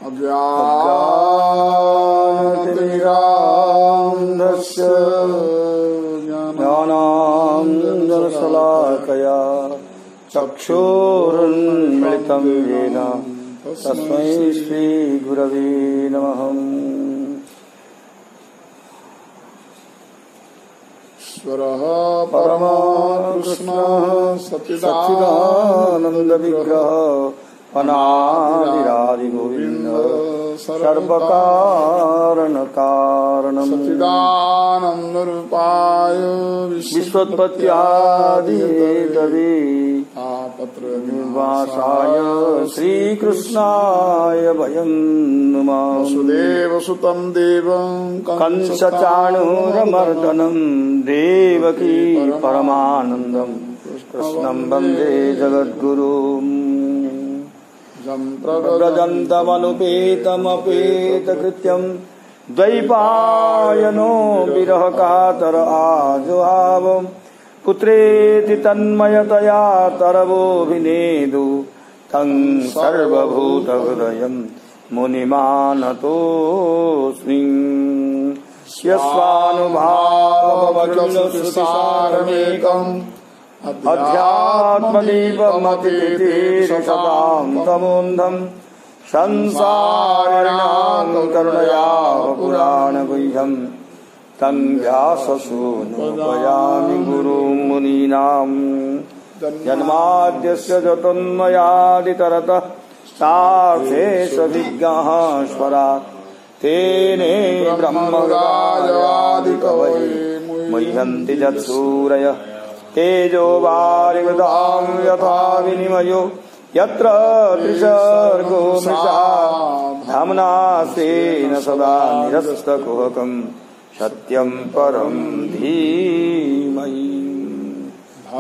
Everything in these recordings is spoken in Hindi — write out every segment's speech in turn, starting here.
अज्ञानतिमिरान्धस्य ज्ञानाञ्जनशलाकया चक्षुरुन्मिलितं येन तस्मै श्रीगुरवे नमः। ईश्वरः परमः कृष्णः सच्चिदानन्दविग्रहः अनादिरादिगोविन्द सर्वकारणकारणम् सच्चिदानन्दरूपाय विश्वोत्पत्त्यादिहेतवे तापत्रयनिर्वासाय श्रीकृष्णाय वयं नमः। वसुदेवसुतं देवं कंसचाणूरमर्दनं देवकी परमानन्दं कृष्णं वन्दे जगद्गुरुम्। व्रजन्तमनुपेतमपेतकृत्यं द्वैपायनो विरहकातर आजुहाव पुत्रेति तन्मयतया तरवोऽभिनेदु तं सर्वभूतहृदयं मुनिमानतोऽस्मि। यस्वानुभावमखिलश्रुतिसारमेकम् अध्यात्मदीपमतिशतां तमोन्धं संसारिणां करुणयाः पुराणगुह्यं तं व्याससूनुपयामि गुरुं मुनीनां। जन्माद्यस्य जतोन्मयादितरतः सार्थेषविज्ञाः स्वरात् तेने ब्रह्मगायादिकवये मुह्यन्ति यत्सूरयः तेजो वारिमृतां यथा विनिमयो यत्र त्रिसर्गो मृषा धाम्ना स्वेन सदा निरस्तकुहकं सत्यं परं धीमहि।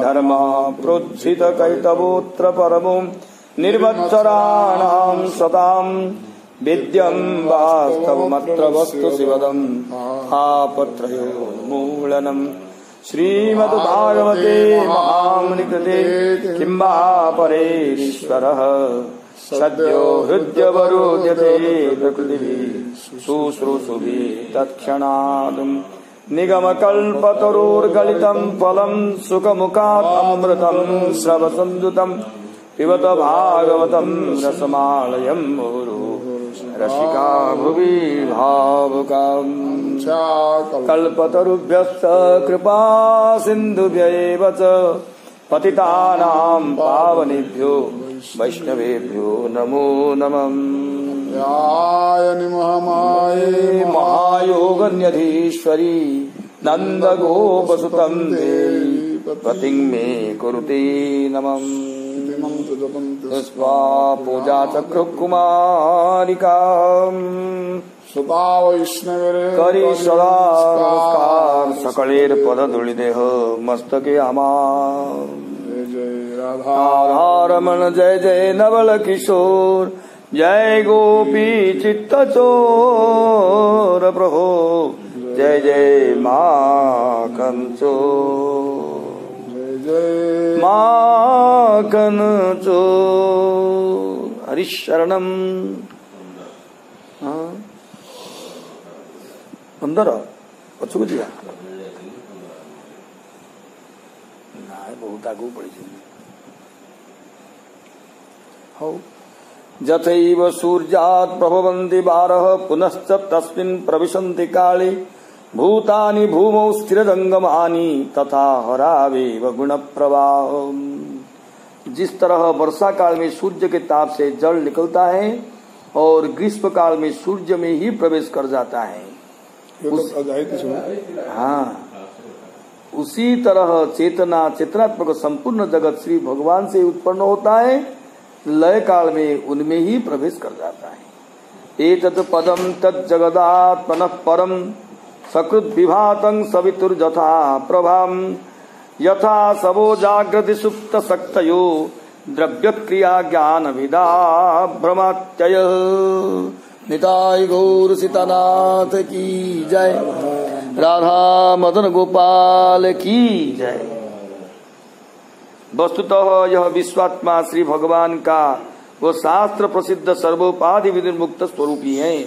धर्मः प्रोज्झितकैतवोऽत्र परमो निर्वत्सराणां सतां विद्यं वास्तवमत्र वस्तु शिवदं आपत्रयोन्मूलनम्। श्रीमद्भागवते महामुनिकृते किंबा परेरीश्वरः सद्यो हृद्यवरोध्यते प्रकृतिभिः शुश्रूषुभिः तत्क्षणात्। निगमकल्पतरोर्गलितं फलं सुखमुखात् अमृतं श्रवसंयुतं पिबत भागवतं रसमालयं मुहुः रसिका भुवि भावुकाम्। कल्पतरुभ्यश्च कृपा सिन्धुभ्यैव च पतितानां पावनेभ्यो वैष्णवेभ्यो नमो नमः। महायोगन्यधीश्वरी नन्दगोपसुतं देवी पतिं मे कुरुते नमः। पूजा चक्रकुमारिका सुता करी सदा नमस्कार सकलेर पद धूलिदेह मस्तके आमार। जय राधारमण जय जय नवल किशोर जय गोपी चित्त चोर प्रभो जय जय माखन चोर जय माखन चोर हरिशरणम। अंदर पछुक जिया बहुत आगू पड़ी हौ। जथैव सूर्यात् प्रभवन्ति बारः पुनश्च तस्मिन् प्रविशन्ति काले भूतानि भूमौ स्थिरजंगमानि तथा हरावेव गुणप्रवाह। जिस तरह वर्षा काल में सूर्य के ताप से जल निकलता है और ग्रीष्म काल में सूर्य में ही प्रवेश कर जाता है हाँ, उसी तरह चेतना चेतनात्मक संपूर्ण जगत श्री भगवान से उत्पन्न होता है, लय काल में उनमें ही प्रवेश कर जाता है। एतत् पदम तज्जगदात्मनः परम सकृत विभातं सवितुर्यथा प्रभाम यथा सबो जागृति सुप्त शक्तयो द्रव्य क्रिया ज्ञान विदा भ्रमात्यय। निताय गौर सीतानाथ की जय, राधा मदन गोपाल की जय। वस्तुतः यह विश्वात्मा श्री भगवान का वो शास्त्र प्रसिद्ध सर्वोपाधि विनिर्मुक्त स्वरूपी है।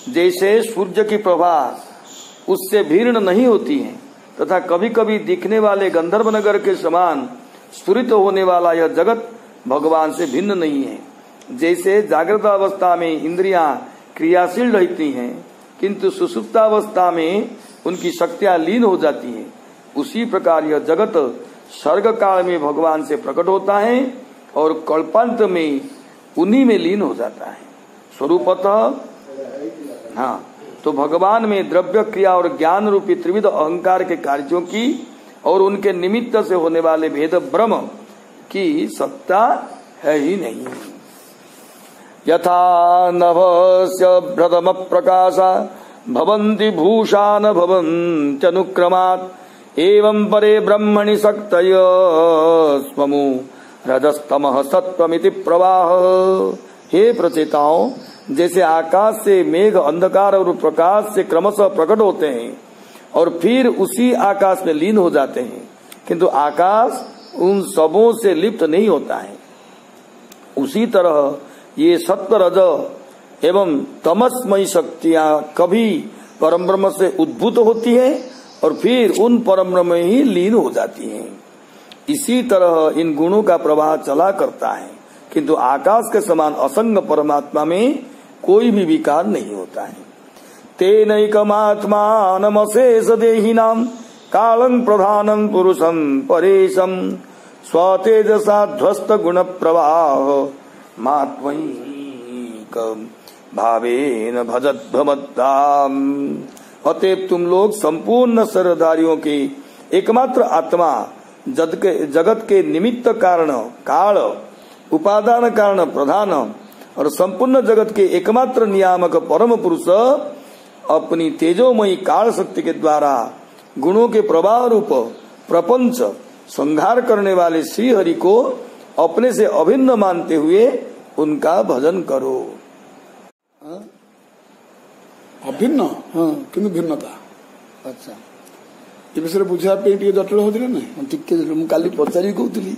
जैसे सूर्य की प्रभा उससे भीर्ण नहीं होती है तथा कभी कभी दिखने वाले गंधर्व नगर के समान स्फुरित होने वाला यह जगत भगवान से भिन्न नहीं है। जैसे जागृत अवस्था में इंद्रियां क्रियाशील रहती हैं किंतु सुषुप्तावस्था में उनकी शक्तियां लीन हो जाती हैं, उसी प्रकार यह जगत सर्ग काल में भगवान से प्रकट होता है और कल्पांत में उन्हीं में लीन हो जाता है। स्वरूपतः हाँ, तो भगवान में द्रव्य क्रिया और ज्ञान रूपी त्रिविध अहंकार के कार्यों की और उनके निमित्त से होने वाले भेद ब्रह्म की सत्ता है ही नहीं। यथा नभस्य प्रथम प्रकाशा भवन्ति भूषान भवन्त्यनुक्रमात् एवं परे ब्रह्मणि शक्तय स्वमु रजस्तमः सत्वमिति प्रवाह। हे प्रचेताओं, जैसे आकाश से मेघ अंधकार और प्रकाश से क्रमशः प्रकट होते हैं और फिर उसी आकाश में लीन हो जाते हैं, किंतु आकाश उन सबों से लिप्त नहीं होता है, उसी तरह ये सत्व रज एवं तमस्मयी शक्तियां कभी परम ब्रह्म से उद्भूत होती है और फिर उन परम ब्रह्म में ही लीन हो जाती हैं। इसी तरह इन गुणों का प्रवाह चला करता है, किंतु आकाश के समान असंग परमात्मा में कोई भी विकार नहीं होता है। तेनैकमात्मानमशेष देहिनां कालं प्रधानं पुरुषं परेशं स्वतेजसा ध्वस्त गुण प्रवाह मात्मैक भावेन भजद्भमद्दाम। अतएव तुम लोग संपूर्ण शरीरधारियों के एकमात्र आत्मा जगत के निमित्त कारण काल उपादान कारण प्रधान और संपूर्ण जगत के एकमात्र नियामक परम पुरुष अपनी तेजोमयी काल शक्ति के द्वारा गुणों के प्रवाह रूप प्रपंच संहार करने वाले श्री हरि को अपने से अभिन्न मानते हुए उनका भजन करो। अभिन्न किंतु भिन्नता। अच्छा, ये विषय बुझा पे जटिल होती ना टिके काली पचारि कहूली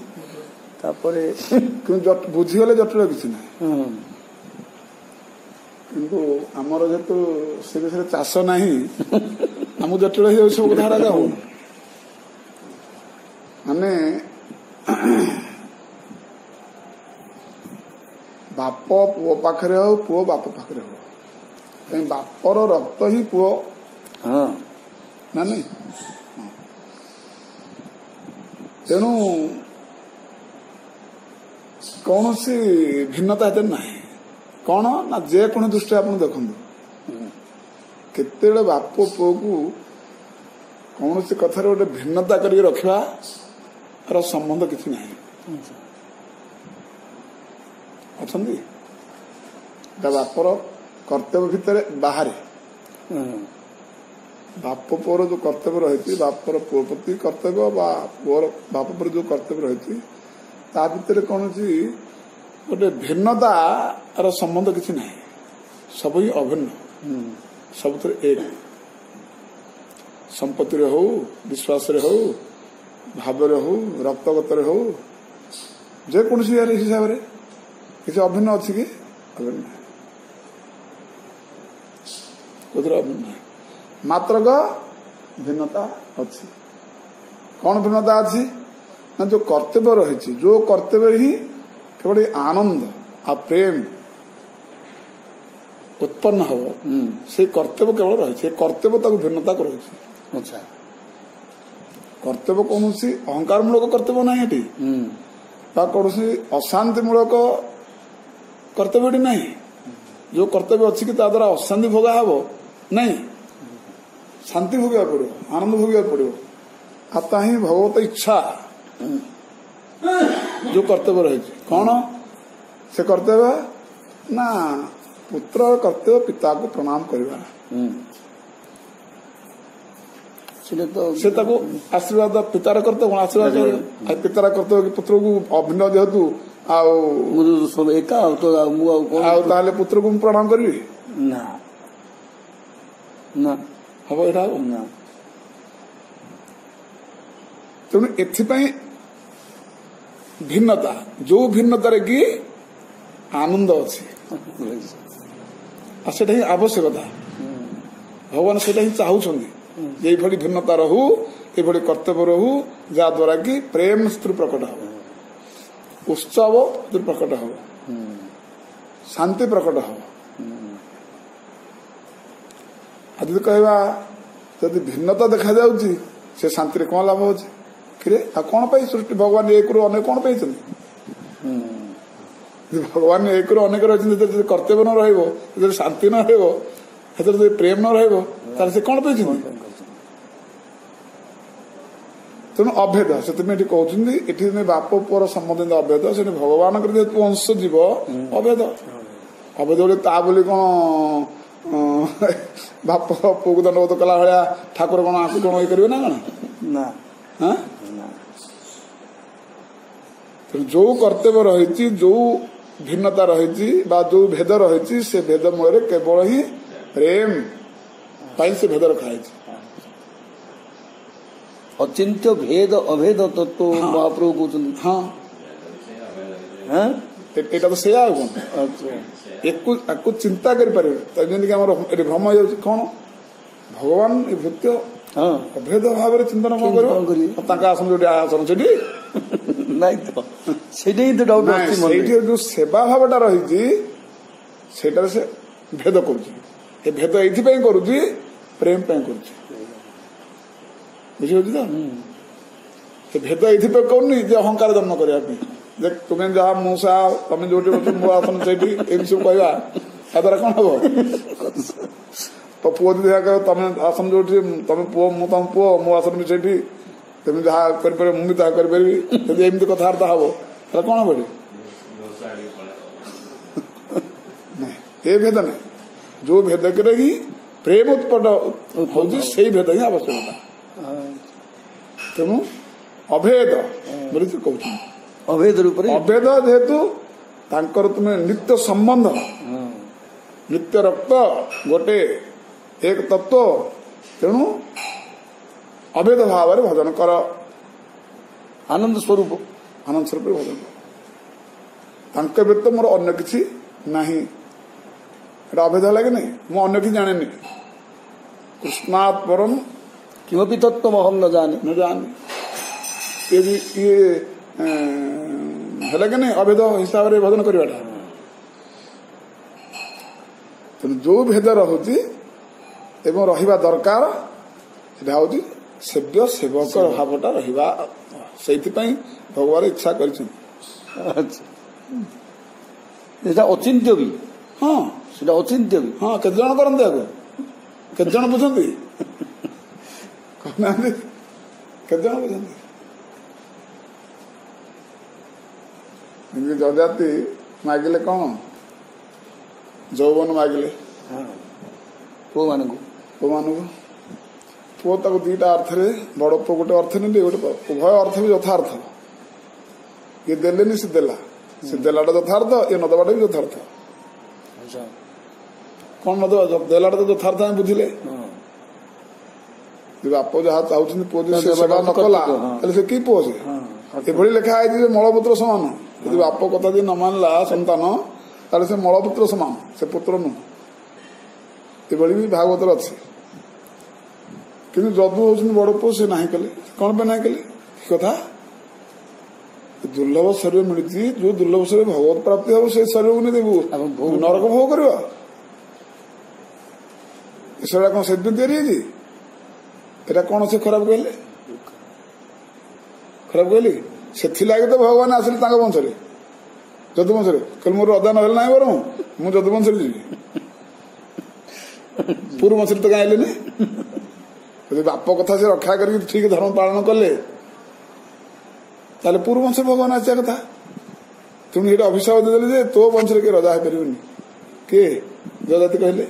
बुझीगले जटिल किसी ना किंतु आमर जेतु से विषय चाष ना आम जटिल हो सब धारा जाऊ माने बाप पुओ पाखे हो पुओ बाप पाखे हो कहीं बापर रक्त ही पुओ ना नहीं तेणु कौन सी भिन्नता ना कौन ना जेको दृष्टि आप देखु केते बाप पुओ को कौन सी कथार गोटे भिन्नता करके रखा संबंध किसी ना अच्छा बापर कर्तव्य भितर बाहर बाप पुओर जो कर्तव्य रही बापर पुओ प्रति कर्तव्य पुओर बाप पर जो कर्तव्य रही ता भितर कौन सी गोटे भिन्नतार संबंध किसी ना सब ही अभिन्न सब एक संपत्ति हो विश्वास हो भाव हो रक्तगत हो जेकोसी हिसाब से किसी अभिन्न अच्छी कि अभिन्न अभिन्न मात्र भिन्नता अच्छी कौन भिन्नता अच्छी ना जो कर्तव्य रही जो कर्तव्य ही केवल आनंद आ प्रेम उत्पन्न हो से कर्तव्य केवल रही कर्तव्य तक भिन्नता कर। अच्छा, कर्तव्य कौन सी अहंकार मूलक कर्तव्य ना ये कौन सी अशांति मूलक कर्तव्य नहीं जो कर्तव्य अच्छी कि द्वारा अशांति भोगा हम नहीं शांति भोगा पड़ो आनंद भोगा पड़ो आता ही भगवत इच्छा जो कर्तव्य रही कौन से कर्तव्य ना पुत्र कर्तव्य पिता को प्रणाम करवा से आशीर्वाद पितार कर्तव्य आशीर्वाद पितार कर्तव्य पुत्र को अभिन्न जेहेतु ताले पुत्र को प्रणाम करी ना ना हम यहाँ ना तेणु एथि भिन्नता जो भिन्नतार कि आनंद अच्छी सेटा ही आवश्यकता भगवान सेटा ही चाहूछंदी ये भली भिन्नता रहू ये भली कर्तव्य रहू जा द्वारा कि प्रेम स्त्री प्रकट हो उत्सव प्रकट हो शांति प्रकट हो आज कहवा जदि भिन्नता देखा जाउची से शांति कौन लाभ हो कौन सृष्टि भगवान एक रू अनेक कौन भगवान एक रू अनेक रही कर्तव्य न रही शांति न रही प्रेम न रही से कौन तेणु अभेद से कहते बाप पुअर संबंधित अभेद से भगवान जेहतु अंश जीव अभेद अभेद बोले ता बोली कौन बाप पुओ को दंडवत कला भाया ठाकुर कौन आंखु कौन ये करेंगे ना कौन जो कर्तव्य रही जो भिन्नता रही जो भेद रही से भेद मूल केवल ही प्रेम से भेद रखा है अचिंत्य भेद अभेद तत्व महाप्रभु कहते हाँ एटा तो सेया कौन एक चिंता करें भ्रम हो कौन भगवान भृत्य अभेद भाव चिंतन कौन कर आसन जो आसन से जो सेवा भावटा रही से भेद कर भेद ये करुच्ची प्रेम करुच्ची बुझे तो भेद ये करूनी अहंकार जन्म करने तुम्हें जहाँ मूसा तुम जो मो आसन से सब कहवा द्वारा कौन हम तो पुओ देखा कह तुम आसन जो तुम पुओ मु तुम पुओ मो आसन भी से तुम जहाँ कर मुझे जहाँ करी एमती कथबार्ता हम कौन हम ये भेद नहीं जो भेद करे ही प्रेम उत्पन्न हो से भेद ही आवश्यकता तेणु अभेद बोली कहते अभेद रूप अभेद जेहेतु तुम्हें नित्य संबंध नित्य रक्त गोटे एक तत्व तेणु अभेद भाव भजन कर आनंद स्वरूप भजन कर व्यक्त मोर अन्य किसी नहीं अभेद है कि नहीं मु अन्य किसी जाने कृष्णात् परम किमपि तत्व हम न जाने ये है कि नहीं अभेद हिसाब से भजन करवाटा जो भेद रही रहा दरकार हूँ सेव्य सेवक भावटा रहा से भगवान इच्छा कर अचिंत्य भी हाँ अचिंत्य भी हाँ केते जन करते केते जन बुझंती केते जन बुझंती जजाति मागिले कौन जौवन मागिले पुओ मान पुओ ताको दीटा अर्थ रे बड़ पुओ गोटे अर्थ नहीं गोटे उभय अर्थ भी यथार्थ ये देलेनी से देलाटा यथार्थ ये नदबाटा भी यथार्थ कौन नद देलाटा तो यथार्थ आम बुझिले बाप जहाँ चाहते पुओ सेवा न कला से कि पुओ से ये लिखा है मलपुत्र समान यदि बाप कथा जी न मानला संतान ताले से मलपुत्र समान से पुत्र नुह ये भी भागवत अच्छे कि जदू होती बड़ पुओ से ना कले कौन पे ना कले कथा दुर्लभ शरीर मिली जो दुर्लभ शरीर भगवत प्राप्ति हम से शरीर को नहीं देवु नरक भोग कर कौन से या कौन से खराब कहले से तो भगवान आसिले वंश जदु वंश कल मोर अदा ना बर मु जदु वंश जी पूर्व वंश तो कहीं आइले यदि बाप कथा से रक्षा कर ठीक धर्म पालन कले ताले पूर्व वंश भगवान आसा कथा तुम ये अभिशाप देदेले जे तो वंश के रजा हो पार किए जजाति कहले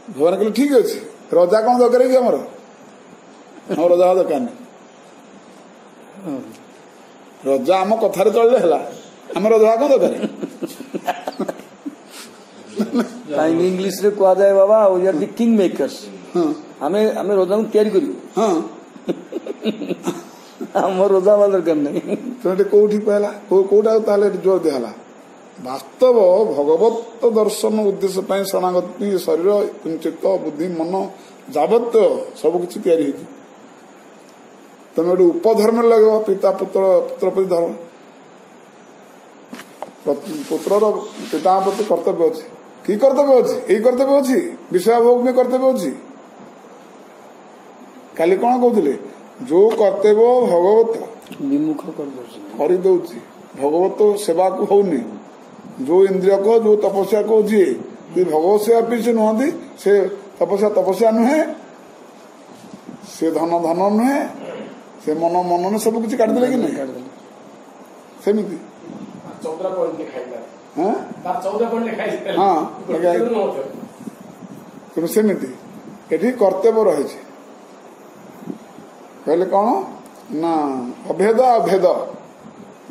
भगवान कहले ठीक अच्छे रजा कौन दरकार कि आम रजा दरकार नहीं रजा आम कथार चलले है आम रजा कौन दरकार इंग्लिश रे कह जाए बाबा we are the king makers आमे रजा को तैयारी करियो हाँ आम रजा दरकार नहीं तो कौटी कहला कोटा ताले जोर देहला ବାସ୍ତବ ଭଗବତ ଦର୍ଶନ ଉଦ୍ଦେଶ୍ୟ ପାଇଁ ଶରଣାଗତି ଶରୀର ଚିତ୍ତ ବୁଦ୍ଧି ମନ ଯାବତୀୟ ସବୁ କିଛି ତିଆରି ହେଇଛି। ତମେ ଗୋଟେ ଉପଧର୍ମ ଲଗେଇବ ପିତା ପୁତ୍ର ପୁତ୍ର ପ୍ରତି ଧର୍ମ ପୁତ୍ରର ପିତାଙ୍କ ପ୍ରତି କର୍ତ୍ତବ୍ୟ ଅଛି। କି କର୍ତ୍ତବ୍ୟ ଅଛି? ଏଇ କର୍ତ୍ତବ୍ୟ ଅଛି, ବିଷୟଭୋଗ ବି କର୍ତ୍ତବ୍ୟ ଅଛି। କାଲି କଣ କହୁଥିଲେ? ଯୋଉ କର୍ତ୍ତବ୍ୟ ଭଗବତ ବିମୁଖ କରିଦଉଛି, ଭଗବତ ସେବାକୁ ହଉନି, ଯୋଉ ଇନ୍ଦ୍ରିୟ କହ ଯୋଉ ତପସ୍ୟା କହ ଯିଏ ଭଗବତ ସେବା ପିଛେ ନୁହନ୍ତି, ସେ ତପସ୍ୟା ନୁହେଁ, ସେ ଧନ ନୁହେଁ, ସେ ମନ ନୁହେଁ, ସବୁ କିଛି କାଟିଦେଲେ କି ନାହିଁ? ସେମିତି ତେଣୁ ସେମିତି ଏଠି କର୍ତ୍ତବ୍ୟ ରହିଛି। କହିଲେ କଣ ନା ଅଭେଦ ଭେଦ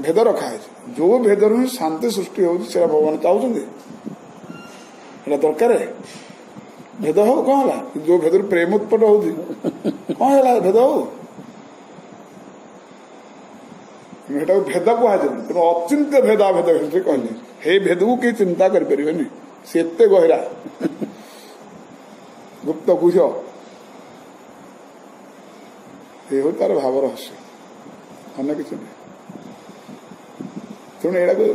ଭେଦ ରଖା ହେଇଛି। ଯୋଉ ଭେଦରୁ ହିଁ ଶାନ୍ତି ସୃଷ୍ଟି ହଉଛି ସେଟା ଭଗବାନ ଚାହୁଁଛନ୍ତି, ଏଟା ଦରକାର। ଭେଦ ହଉ କଣ ହେଲା, ଯୋଉ ଭେଦରୁ ପ୍ରେମ ଉତ୍ପଟ ହଉଛି କଣ ହେଲା, ଭେଦ ହଉ ସେଟାକୁ ଭେଦ କୁହାଯାଏ। ତେଣୁ ଅଚିନ୍ତ୍ୟ ଭେଦାଭେଦ କହିଲେ ହେ ଭେଦକୁ କେହି ଚିନ୍ତା କରିପାରିବେନି, ସେ ଏତେ ଗହିରା ଗୁପ୍ତ ଗୁହ୍ୟ, ଏ ହଉ ତାର ଭାବ ରହସ୍ୟ, ଅନ୍ୟ କିଛି ନାହିଁ। ତେଣୁ ଏଇଟାକୁ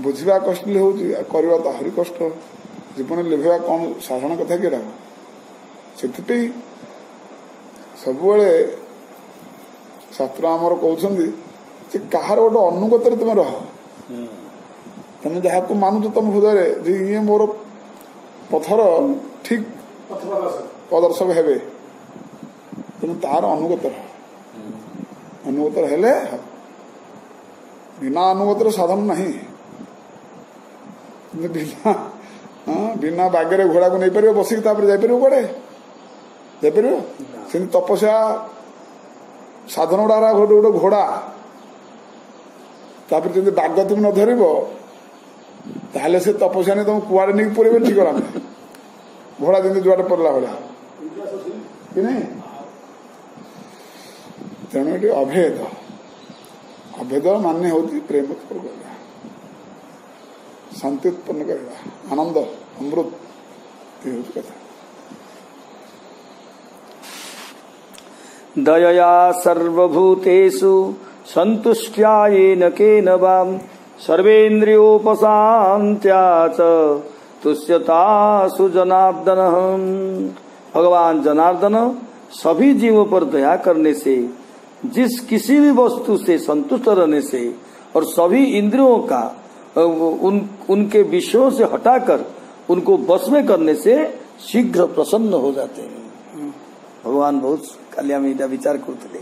ବୁଝିବା କଷ୍ଟ ହଉଛି, କରିବା ତ ଆହୁରି କଷ୍ଟ। ଜୀବନ ଲିଭେଇବା କଣ ସାଧାରଣ କଥା କି ଏଟା? ସେଥିପାଇଁ ସବୁବେଳେ ଶାସ୍ତ୍ର ଆମର କହୁଛନ୍ତି ଯେ କାହାର ଗୋଟେ ଅନୁଗତରେ ତମେ ରହ। ତମେ ଯାହାକୁ ମାନୁଛ ତମ ହୃଦୟରେ ଯେ ଇଏ ମୋର ପଥର ଠିକ ପ୍ରଦର୍ଶକ ହେବେ, ତେଣୁ ତାର ଅନୁଗତ ରହ। ଅନୁଗତ ହେଲେ ବିନା ଅନୁଗତର ସାଧନ ନାହିଁ। ବିନା ବାଗରେ ଘୋଡାକୁ ନେଇପାରିବ ବସିକି, ତାପରେ ଯାଇପାରିବ କୁଆଡେ? ଯାଇପାରିବ? ସେମିତି ତପସ୍ୟା ସାଧନ ଗୁଡା ଗୋଟେ ଗୋଟେ ଘୋଡା, ତାପରେ ଯଦି ବାଗ ତୁମେ ନ ଧରିବ ତାହେଲେ ସେ ତପସ୍ୟା ନେଇ ତମକୁ କୁଆଡେ ନେଇକି ପଡିବ ଠିକଣା ନାହିଁ। ଘୋଡା ଯେମିତି ଯୁଆଡେ ପଡିଲା ଭଳିଆ କି ନାହିଁ। ତେଣୁ ଏଠି ଅଭେଦ, ଅଭେଦ ମାନେ ହଉଛି ପ୍ରେମ ଉତ୍ପନ୍ନ କରିବା, ଶାନ୍ତି ଉତ୍ପନ୍ନ କରିବା, ଆନନ୍ଦ ଅମୃତ, ଏ ହଉଛି କଥା। ଦୟୟା ସର୍ବଭୂତେଷୁ ସନ୍ତୁଷ୍ଟ୍ୟା येन केन वां सर्वेन्द्रियोपशान्त्या च तुष्यतासु जनार्दन। भगवान जनार्दन सभी जीवों पर दया करने से, जिस किसी भी वस्तु से संतुष्ट रहने से और सभी इंद्रियों का उनके विषयों से हटाकर उनको बस में करने से शीघ्र प्रसन्न हो जाते हैं। भगवान बहुत कालिया में विचार करते,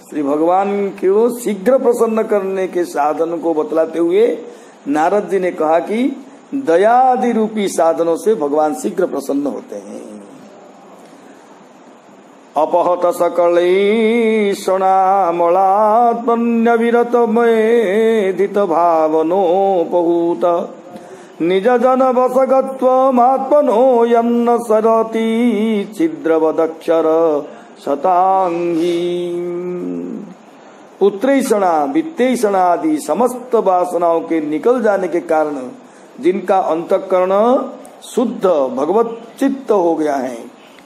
श्री भगवान को शीघ्र प्रसन्न करने के साधन को बतलाते हुए नारद जी ने कहा कि दयादि रूपी साधनों से भगवान शीघ्र प्रसन्न होते हैं। अपहत सकलैषणामलात्मन्यविरत मेधित भावनोपहूत निज जन वसगत्वमात्मनो यन्न सरति छिद्रवदक्षर शतांगी। पुत्रैषणा वित्तैषणा आदि समस्त वासनाओं के निकल जाने के कारण जिनका अंतःकरण शुद्ध भगवत चित्त हो गया है,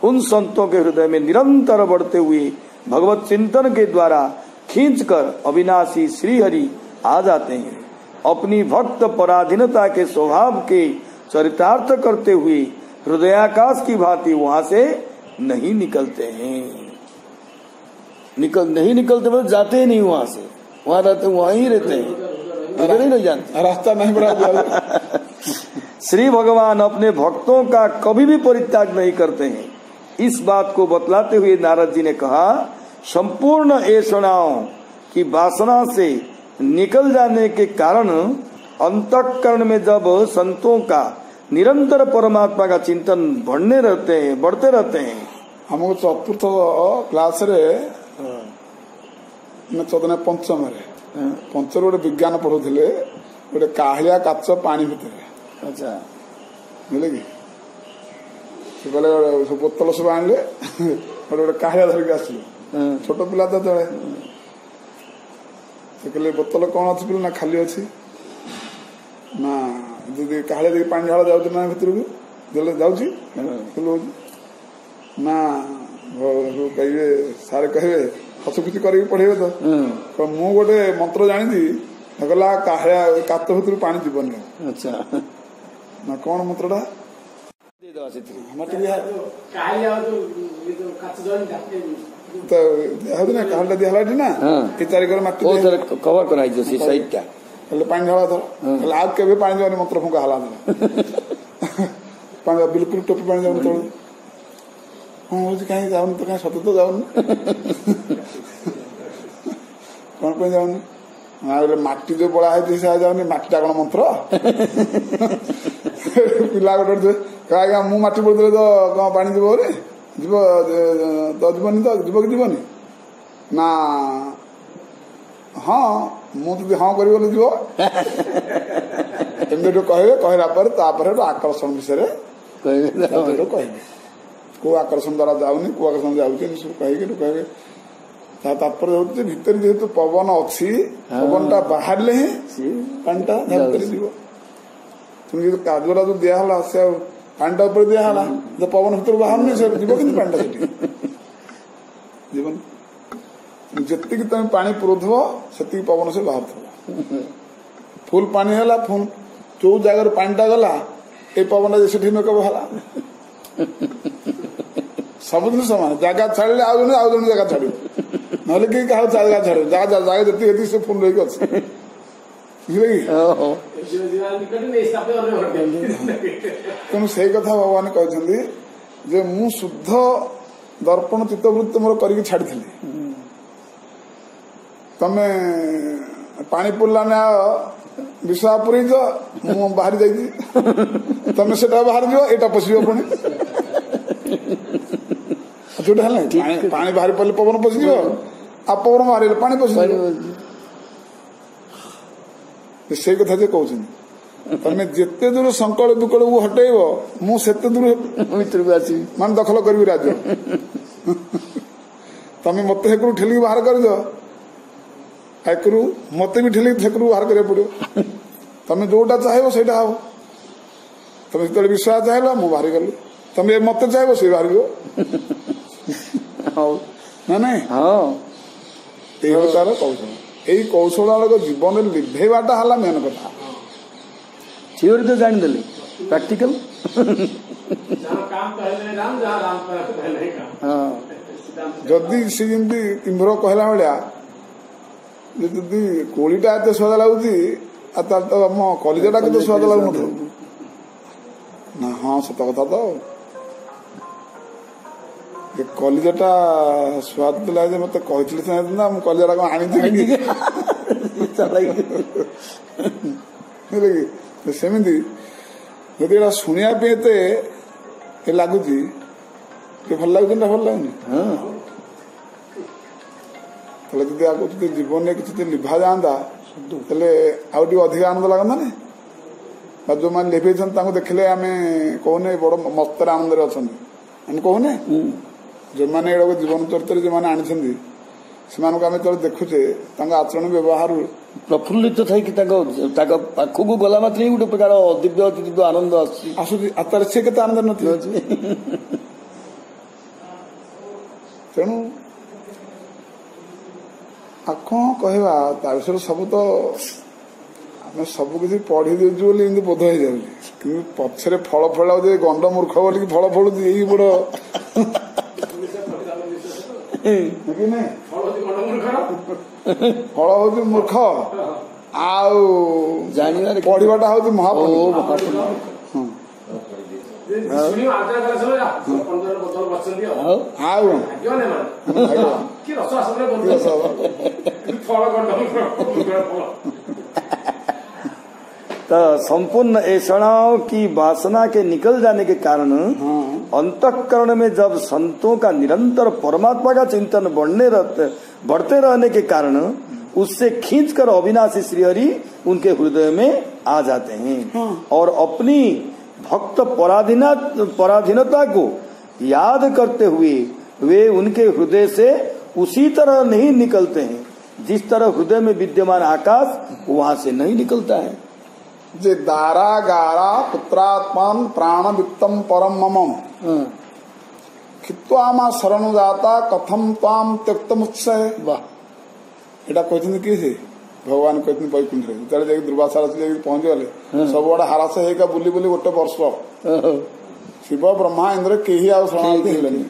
उन संतों के हृदय में निरंतर बढ़ते हुए भगवत चिंतन के द्वारा खींचकर अविनाशी श्रीहरि आ जाते हैं। अपनी भक्त पराधीनता के स्वभाव के चरितार्थ करते हुए हृदयाकाश की भांति वहां से नहीं निकलते हैं। नहीं निकलते मतलब जाते ही नहीं, वहां से वहां रहते, वहां ही रहते हैं, इधर ही नहीं जानते, रास्ता नहीं बड़ा। श्री भगवान अपने भक्तों का कभी भी परित्याग नहीं करते हैं। इस बात को बतलाते हुए नारद जी ने कहा, संपूर्ण ऐषणाओं की वासना से निकल जाने के कारण अंतःकरण में जब संतों का निरंतर परमात्मा का चिंतन बढ़ते रहते हैं। हमको चतुर्थ क्लास रे चौदह पंचम गोटे विज्ञान पढ़ुले, गोटे काहलिया काच पानी भितर, अच्छा बुझे कि कहले बोतल सब आनले, गोटे काहलिया धरिक आसिले, छोट पिला तो तले कहले बोतल कौन अच्छी ना खाली अच्छी, ନା ଯଦି କାହାଳେ ଦେଇକି ପାଣି ଢାଳ ଯାଉଛି ନା ଭିତରକୁ ଦେଲେ ଯାଉଛି ନା କହିବେ ସାର୍ କହିବେ ହସଖୁସି କରିକି ପଢେଇବେ ତ ମୁଁ ଗୋଟେ ମନ୍ତ୍ର ଜାଣିଛି କହିଲା କାଳିଆ କାତ ଭିତରୁ ପାଣି ଯିବନି। ଆଚ୍ଛା ନା କଣ ମନ୍ତ୍ରଟା ହଉଛି ନା କାହାଳଟା ଦିଆ ହେଲା ଏଠି ନା ଏ ଚାରିକର ମାଟି କଭର କରାଯାଇଛି ସେ ସାଇଡଟା ହେଲେ ପାଣି ଢାଳ ଧର ହେଲେ ଆଉ କେବେ ପାଣି ଯାଉନି ମନ୍ତ୍ର ଫୁଙ୍କା ହେଲା ପାଣି ବିଲକୁଲ ଟୋପି ପାଣି ଯାଉନି ତଳୁ କଣ ହଉଛି କାହିଁ ଯାଉନି ତ କାହିଁ ସତ ତ ଯାଉନି କଣ ପାଇଁ ଯାଉନି ମାଟି ଯୋଉ ବଳା ହେଇଛି ସେ ଯାଉନି ମାଟିଟା କଣ ମନ୍ତ୍ର ପିଲା ଗୋଟେ ଆଜ୍ଞା ମୁଁ ମାଟି ପଡିଥିଲେ ତ କଣ ପାଣି ଯିବ ରେ ଯିବ ତ ଯିବନି ତ ଯିବ କି ଯିବନି ନା ହଁ ମୁଁ ଯଦି ହଁ କରିବି ବୋଲି ଯିବ ଏମିତି କହିବେ କହିଲା ପରେ ତାପରେ ଆକର୍ଷଣ ବିଷୟରେ କହିବେ କୋଉ ଆକର୍ଷଣ ଦ୍ୱାରା ଯାଉନି କୋଉ ଆକର୍ଷଣ ଯାଉଛି ଏମିତି ସବୁ କହିକି କହିବେ ତାପରେ ହଉଛି ଭିତରେ ଯେହେତୁ ପବନ ଅଛି ପବନଟା ବାହାରିଲେ ହିଁ ପାଣିଟା ଭିତରେ ଯିବ ତୁମେ ଯଦି କାଦୁଅଟା ଯୋଉ ଦିଆହେଲା ସେ ଆଉ ପାଣିଟା ଉପରେ ଦିଆହେଲା ପବନ ଭିତରୁ ବାହାରୁନି ସେ ଯିବ କିନ୍ତୁ ପାଣିଟା ସେଠି ଯିବନି ଯେତିକି ତମେ ପାଣି ପୁରଉଥିବ ସେତିକି ପବନ ସେ ବାହାରୁଥିବ ଫୁଲ ପାଣି ହେଲା ଫୁଲ ଯୋଉ ଜାଗାରୁ ପାଣିଟା ଗଲା ଏଇ ପବନଟା ସେଠି ନକବ ହେଲା ସବୁଦିନ ସମାନ ଜାଗା ଛାଡ଼ିଲେ ଆଉ ଜଣେ ଜାଗା ଛାଡ଼ିବ ନହେଲେ କେହି କାହାକୁ ଜାଗା ଛାଡ଼ିବ ଜାଗା ଯେତିକି ସେ ଫୁଲ ରହିକି ଅଛି ବୁଝିଲେ କି ତେଣୁ ସେଇ କଥା ଭଗବାନ କହିଛନ୍ତି ଯେ ମୁଁ ଶୁଦ୍ଧ ଦର୍ପଣ ଚିତ୍ତବୃତ୍ତି ମୋର କରିକି ଛାଡ଼ିଥିଲି ତମେ ପାଣି ପୁରିଲା ନା ବିଷୟ ପୁରେଇଛ ମୁଁ ବାହାରି ଯାଇଛି ତମେ ସେଟା ବାହାରିଯିବ ଏଇଟା ପଶିବ ପୁଣି ଯୋଉଟା ହେଲା ପାଣି ବାହାରି ପଡ଼ିଲେ ପବନ ପଶିଯିବ ଆଉ ପବନ ବାହାରିଲେ ପାଣି ପଶିଯିବ ସେଇ କଥା ଯେ କହୁଛନ୍ତି ତମେ ଯେତେ ଦୂର ସଂକଳ ବିକଳକୁ ହଟେଇବ ମୁଁ ସେତେ ଦୂର ଭିତରକୁ ଆସିବି ମାନେ ଦଖଲ କରିବି ରାଜ୍ୟ ତମେ ମତେ ହେକରୁ ଠେଲିକି ବାହାର କରିଛ ଏକରୁ ମତେ ବି ଠେଲିକି ସେକରୁ ବାହାର କରିବାକୁ ପଡିବ ତମେ ଯୋଉଟା ଚାହିଁବ ସେଇଟା ହବ ତମେ ଯେତେବେଳେ ବିଶ୍ୱାସ ଚାହିଁଲ ମୁଁ ବାହାରିଗଲି ତମେ ମତେ ଚାହିଁବ ସେ ବାହାରିଯିବ ନା ନାଇଁ ଏଇ ତାର କୌଶଳ ଏଇ କୌଶଳ ଜୀବନରେ ଲିଭେଇବାଟା ହେଲା ମେନ୍ କଥା থিওরি তো জানিদেলে প্র্যাকটিক্যাল ଯଦି ସେ ଯେମିତି କିମ୍ଭର କହିଲା ଭଳିଆ ଯଦି କୋଳିଟା ଏତେ ସ୍ୱାଦ ଲାଗୁଛି ଆଉ ତାହେଲେ ତ ଆମ କଲିଜାଟା କେତେ ସ୍ୱାଦ ଲାଗୁନଥିବ ନା ହଁ ସତ କଥା ତ କଲିଜାଟା ସ୍ୱାଦ ଥିଲା ଯେ ମତେ କହିଥିଲି ନା ମୁଁ କଲିଜାଟା କଣ ଆଣିଛି ସେମିତି ଯଦି ଏଇଟା ଶୁଣିବା ପାଇଁ ଏତେ ଲାଗୁଛି ଭଲ ଲାଗୁଛି ନା ଭଲ ଲାଗୁନି ତାହେଲେ ଯଦି ଆଗକୁ ଯଦି ଜୀବନରେ କିଛି ଯଦି ଲିଭା ଯାଆନ୍ତା ତାହେଲେ ଆଉ ଟିକେ ଅଧିକା ଆନନ୍ଦ ଲାଗନ୍ତାନି ବା ଯୋଉମାନେ ଲିଭେଇଛନ୍ତି ତାଙ୍କୁ ଦେଖିଲେ ଆମେ କହୁନେ ବଡ ମସ୍ତରେ ଆନନ୍ଦରେ ଅଛନ୍ତି ଆମେ କହୁନେ ଯେଉଁମାନେ ଏଗୁଡ଼ାକ ଜୀବନ ଚରିତ୍ରରେ ଯେଉଁମାନେ ଆଣିଛନ୍ତି ସେମାନଙ୍କୁ ଆମେ ଯେତେବେଳେ ଦେଖୁଛେ ତାଙ୍କ ଆଚରଣ ବ୍ୟବହାର ପ୍ରଫୁଲ୍ଲିତ ଥାଇକି ତାଙ୍କ ପାଖକୁ ଗଲା ମାତ୍ରେ ଗୋଟେ ପ୍ରକାର ଦିବ୍ୟ ଆନନ୍ଦ ଆସୁଛି ଆଉ ତାର ସେ କେତେ ଆନନ୍ଦ ନଥିବ ତେଣୁ ଆଉ କଣ କହିବା ତା ବିଷୟରେ ସବୁ ତ ଆମେ ସବୁ କିଛି ପଢି ଦେଉଛୁ ବୋଲି ଏମିତି ବୋଧ ହେଇଯାଉଛି କିନ୍ତୁ ପଛରେ ଫଳ ଫଳାଉଛି ଗଣ୍ଡ ମୂର୍ଖ ବୋଲିକି ଫଳ ଫଳୁଛି ଏଇ ବଡ ଫଳ ହଉଛି ମୂର୍ଖ ଆଉ ଜାଣିବାରେ ପଢିବାଟା ହଉଛି ମହାପୁରୁଷ ଆଉ तो संपूर्ण ऐषणाओं की वासना के निकल जाने के कारण अंतःकरण में जब संतों का निरंतर परमात्मा का चिंतन बढ़ते रहने के कारण उससे खींचकर अविनाशी श्रीहरि उनके हृदय में आ जाते हैं और अपनी भक्त पराधीनता को याद करते हुए वे उनके हृदय से उसी तरह नहीं निकलते हैं जिस तरह हृदय में विद्यमान आकाश वहां से नहीं निकलता है। जे दारा गारा पुत्रात्मान प्राण वित्तम परम मम क्षित्वामा शरण जाता कथम ताम त्यक्त मुत्सय। वाह एटा कहते किए से भगवान कहते वैकुंठ जो दुर्वासा पहुंच गले सब आड़े हारास होगा बुली बुली गोटे वर्ष शिव ब्रह्मा इंद्र कहीं आ शरणार्थी हेलेनी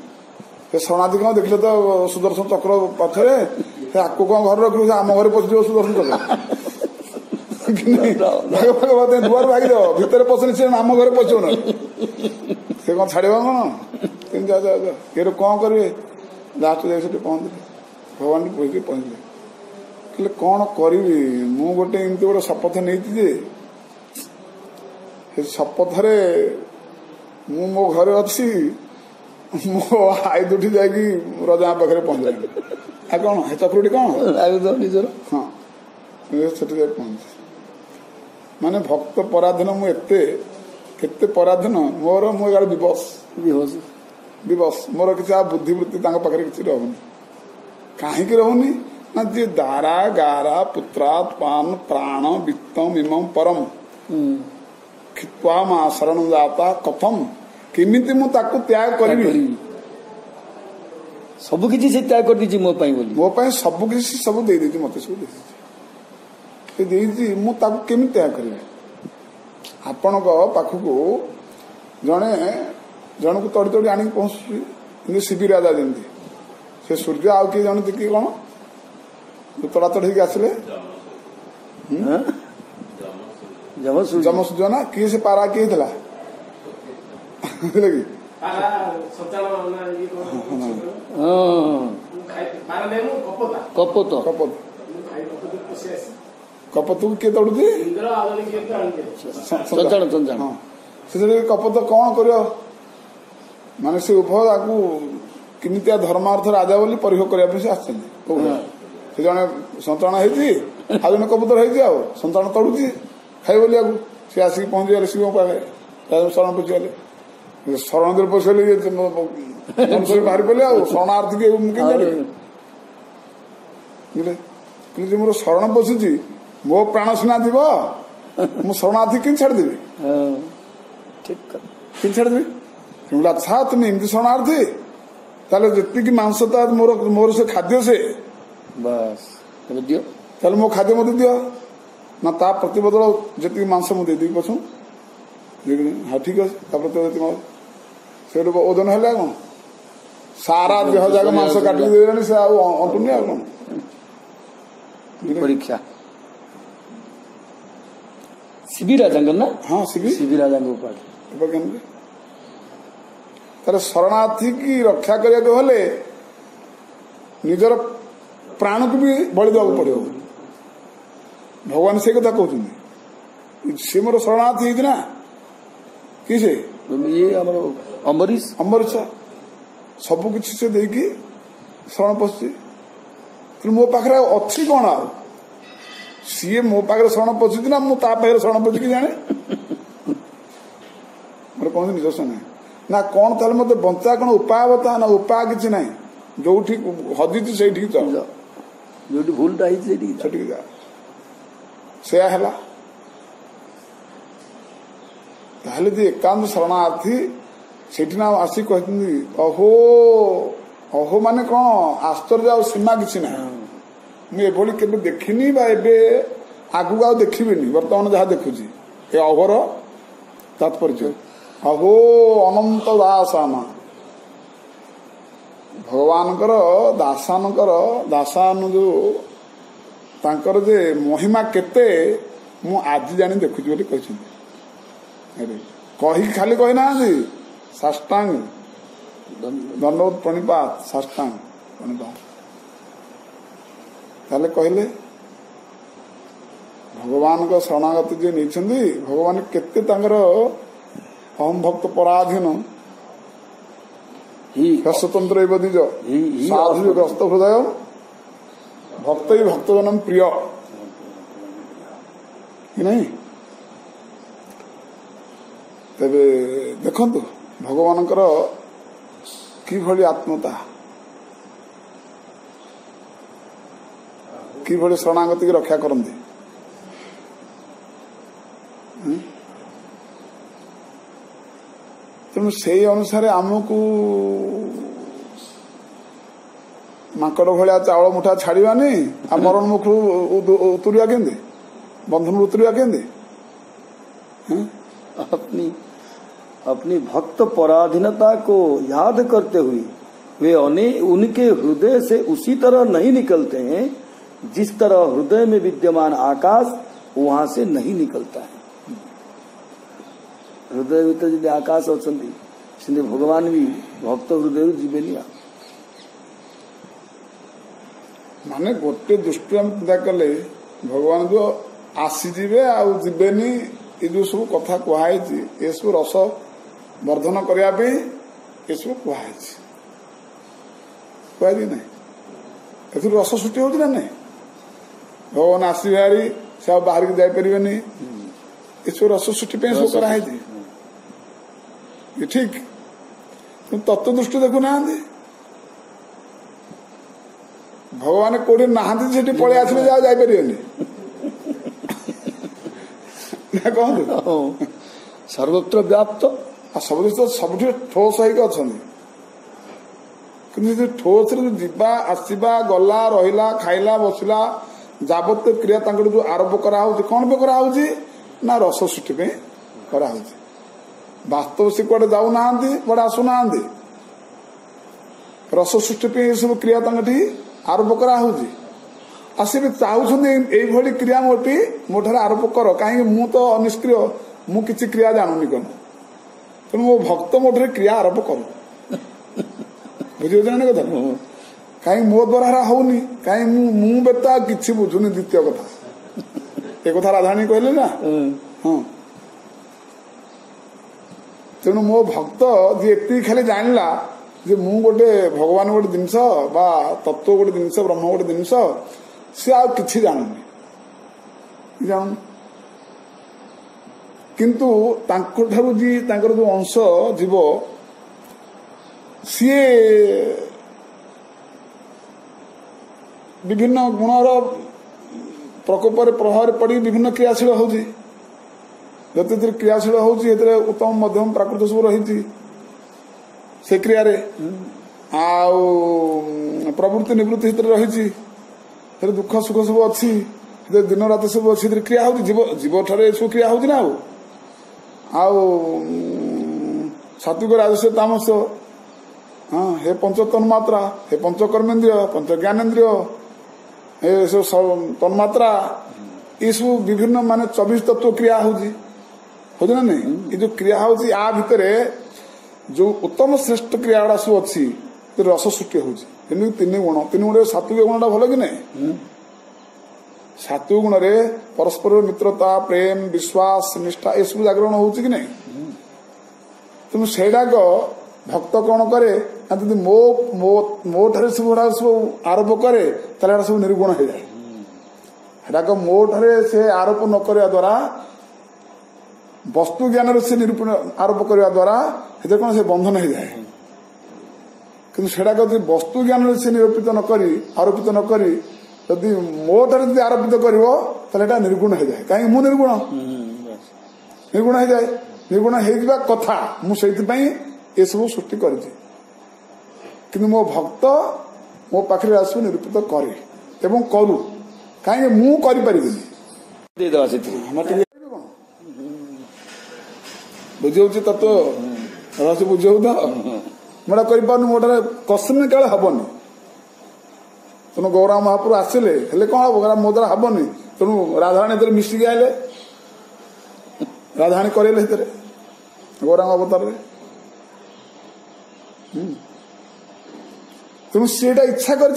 से शरणार्थी कौन देखले तो सुदर्शन चक्र पथरे आपको कौन घर रख आम घर पशिज सुदर्शन चक्र दुआर भागी भितर पशुनी से आम घर पशुन से कौन छाड़ कौन जा ये कौन करेंगे लास्ट जाए पहुंचले भगवान पहुंचले कहले कौन करी मु गोटे एमती गोटे शपथ नहीं शपथ रे मु मो घरे अच्छी मो आई दुठी जाकि रजा पाखे पहुंचल कौन चक्रुटी कौन निजर हाँ से पहुंच माने भक्त पराधीन मुझे केते पराधीन मोर मुझे विवश विवश मोर किसी बुद्धिवृत्ति पाखे किसी रहुनी कहीं रहुनी ना जे दारा गारा पुत्रात् पान प्राण वित्तम इमं परम क्षित्वा शरण जाता कथम केमिति मु ताकु त्याग करिवि सब किछि से त्याग कर दीची मो पई बोली मो पई सब किछि सब दे देछि मते सब दे देछि मु ताकु केमि त्याग करिवि आपनक पाखकु जणे जनकु तोड़ी तोड़ी आनी पहुंची शिबी राजा जेंती से सूर्य आउ कि जण देखि कोन तोड़ा तोड़ी आसिले जमसूर्य ना किए से पारा किए थिला लगी कपत कपत कपत किए तोड़ुची से कपत कौन कर माने से उभय आपको किमितिया धर्मार्थ राजा बोली परीक्षा करने से आसे जड़े सन्तान होती आ जन कबूतर होती सन्तान तड़ुची खाई बोली आगु सी आसिक पहुंची गले शिव पाखे शरण पशिगले शरण दिन पशिगले बाहरी पड़े आ शरणार्थी के मोर शरण पशुची मो प्राण सीना थी मु शरणार्थी कि छाड़देवी कि छाड़देवी अच्छा तुम एमती शरणार्थी ताले जी मांसता मोर मोर से खाद्य से बस दियो ताले मो खाद्य मत दियो ना ता प्रतिबदल जी मांस मुझे देदेवी पशु हाँ ठीक अच्छे से ओजन है कौन सारा देह जाक मांस काटिक देनी से अंटुनी आ कौन परीक्षा शिबी राजा ना हाँ शिबी राजा उपाधि तार शरणार्थी की रक्षा करने हेले निजर प्राण को भी बलि देवा पड़ो भगवान से कथा कहते सी मोर शरणार्थी है ना कि से ये अम्बरीश अम्बरीश सब किसी से देकी शरण पशुची मो पाखे अच्छी कौन आ सी मो पाखे शरण पशुची ना मु पाखे शरण पशुकी जाने मोर कौन निजस्व ना ना कौन ताले मत बंचा कौन उपाय बता ना उपाय किसी ना जो हजिची से जो भूलटा जा से ताहले एकांत शरणार्थी से आसी कहते अहो अहो माने कौन आश्चर्य आ सीमा किसी ना मुझे केवे देखनी आगू आ देखिनी बर्तमान जहाँ देखुची ए अहोर तात्पर्य अहो अनंत दासाना भगवानकर दासान जो तांकर जे महिमा केते मु आज जानी देखुची बोली कहछिन कही खाली कही ना साष्टांग दंडवत प्रणिपात साष्टांग प्रणिपात ताले कहले भगवान को शरणागति जे नहीं भगवान केते तांकर अहम भक्त पराधीन स्वतंत्र दिज साधु ग्रस्त हृदय भक्त ही भक्तजनम प्रिय कि नहीं तेरे देखु भगवान कि भली आत्मता कि भली शरणागति की रक्षा करते तेणु से अनुसार आमको माकड़ भाया चाउल मुठा छाड़वानी आ मरण मुख उतरिया के बंधन उतरिया के अपनी अपनी भक्त पराधीनता को याद करते हुए वे उनके हृदय से उसी तरह नहीं निकलते हैं जिस तरह हृदय में विद्यमान आकाश वहां से नहीं निकलता है। हृदय भीतर जी आकाश अच्छा भगवान भी भक्त हृदय जीवेनी माने गोटे दृष्टि आम चिंता कले भगवान जो आसीजे आवेनि ये जो सब कथा कहुई ये सब रस वर्धन करने ये सब कहुई ना ए रस सृष्टि हो ना भगवान आसवे हारी से बाहर की जापर ये सब रस सृष्टि सब कराई ठीक तत्व दृष्टि देखुना भगवान कोड़ी नहांती से पलि आसले जापर कहते सर्वत्र व्याप्त सब सब ठोस होकर ठोस जीवा आसवा गला रहा खाइला बसला जाबत क्रिया जो आरंभ कराऊँ कौन पे कराऊँ ना रस सृष्टि कराऊँ वास्तव से कड़े जाऊना कड़े आसुना रस सृष्टि ये सब क्रिया आरंभ कराऊँ आसे भी चाहूँ क्रिया मोटे आरोप कर कहीं मु तो अनिष्क्रिय मु किसी क्रिया जानूनी कौन तेणु मो भक्त मोटे क्रिया आरोप कर बुझे कथा कहीं मो द्वारा होनी कहीं मु बेटा किसी बुझुनी द्वितीय कथा एक कथा राधाणी कहले ना हाँ तेणु मो भक्त जी एत खाली जानला जे मु गोटे भगवान गोटे जिनस बा तत्व गोटे जिनस ब्रह्म गोटे जिनस सी आ किछि जानूनी जान किंतु तांको जी तांकर जो अंश जीव सी विभिन्न गुणर प्रकोप प्रभाव पड़ी विभिन्न क्रियाशील होजी जते क्रियाशील होजी उत्तम मध्यम प्राकृत सब रही से क्रिया प्रवृत्ति निवृत्ति रही दुख सुख सब अच्छी दिन रात सब अच्छी क्रिया हो जीव ठारे सब क्रिया हो ना सात्विक राजस्व तामस हाँ हे पंच तन्मात्रा हे पंच कर्मेन्द्रिय पंच ज्ञानेन्द्रिय हे सब तन्मात्रा ये सब विभिन्न माने 24 तत्व क्रिया हो ना नहीं ये जो क्रिया हो भितर जो उत्तम श्रेष्ठ क्रिया गुड़ा सब अच्छी रस सृष्टि हो तीन गुण सात्विक गुण भल कि नहीं सात्विक गुण रे परस्पर मित्रता प्रेम विश्वास निष्ठा ये सब जागरण हो कि नहीं तेणु सेडाक भक्त कौन करे यदि मो मो मो ठारे सब आरोप करे सब निर्गुण हो जाए मो ठारे से आरोप न करने द्वारा वस्तु ज्ञान से निरूपण आरोप करने द्वारा कौन से बंधन हो जाए कि वस्तु ज्ञान से निरूपित नक आरोपित नक जदि मो ठारे आरोपित कर निर्गुण हो जाए कहीं मु निर्गुण निर्गुण हो जाए निर्गुण हो कथा मुझे ये सब सृष्टि कर मो भक्त मो पाखे आस निरूपित करे एवं करू कहीं मु कर बुझे तत्व रस बुझे तो मुझे कर मोटे कसन काले हेनी तेणु गौरा महाप्रभु आसिले कौन हम मो द्वारा हेनी तेणु राधाराणी मिसिकी आए राधाराणी करेले गौरा अवतार तेणु सीटा इच्छा कर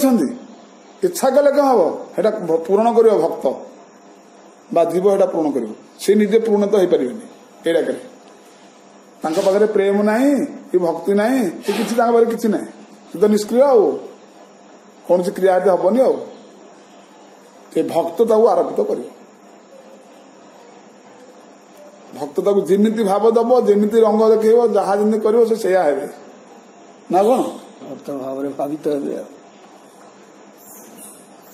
इच्छा कले कौन हम एटा पूरण कर भक्त बा जीव एटा पूर्ण कर निजे पूर्णत हो पारे एटा पाखे प्रेम नहीं कि भक्ति नहीं कि किसी किसी ना तो निष्क्रिय कौन सी क्रिया हेनी भक्त आरोपित कर भक्त जमी भाव दब जमी रंग देखेब जहाँ जमी कर ना कौन भक्त भाव भावित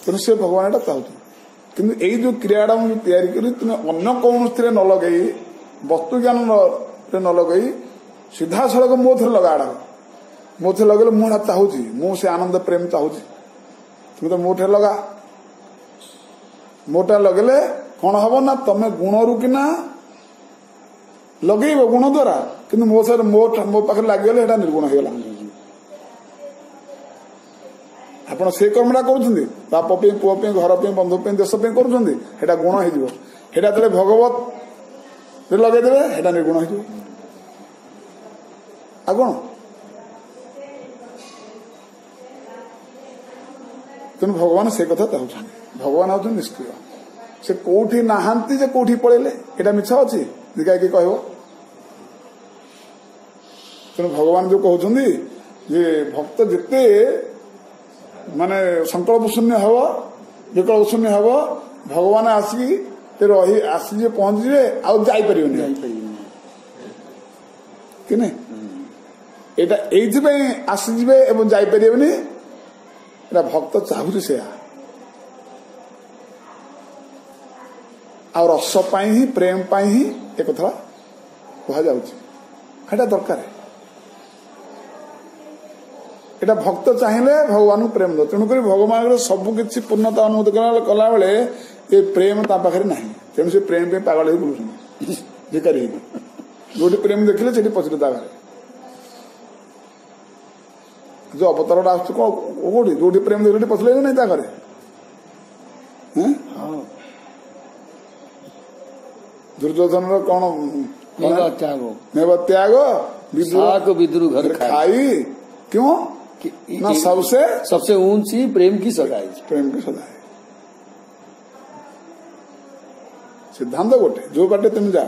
तेणु से भगवान एटा चाहते कि जो क्रियाटा मुझे तैयारी करी तुम्हें अन्य कौन न लगे वस्तु ज्ञान न लगे सीधा सड़क मो थे लगा आड़ मो थे लगे मुझे चाहूँ मु से आनंद प्रेम चाहूँ तुम तो मोटे लगा मोटा लगेले कौन हम ना तमें गुण रू कि लगे गुण द्वारा कि मो सर मो पाखे लगे निर्गुण होगा आप से कर्मटा करुँच बाप पुओ घर बंधु देश कर गुण हो भगवत लगेदे निर्गुण हो कौन तेणु भगवान से कथा चाहते भगवान हूँ निष्क्रिय से कौटी नहांती जे कौटी पड़ेले एटा मिछ अच्छी दिखा कि कह तेणु भगवान जो कहते जे भक्त जिते माने संकल्प शून्य हम विकल्प शून्य हम भगवान आसिक रही आसी पहुंचे आउ जापर कि नहीं आसीजे एवं जापरि भक्त चाहूँ से आ रस ही प्रेम ही एक कथा कह दरकार एटा भक्त चाहिए भगवान को प्रेम दो तेणुक भगवान सबकि पूर्णता अनुभूति कला बेले ये प्रेम पाखे ना तेणु से प्रेम पे पागल हो बुलूँ भिकारी जो प्रेम देखिले से पचरे ता घरे जो अवतार आसुटी जो प्रेम देखिए पचले नहीं ता घरे दुर्योधन कौन नेव त्याग विद्रु घर खाई क्यों ना सबसे ऊंची प्रेम की सगाई सिद्धांत गोटे जो बाटे तुम जा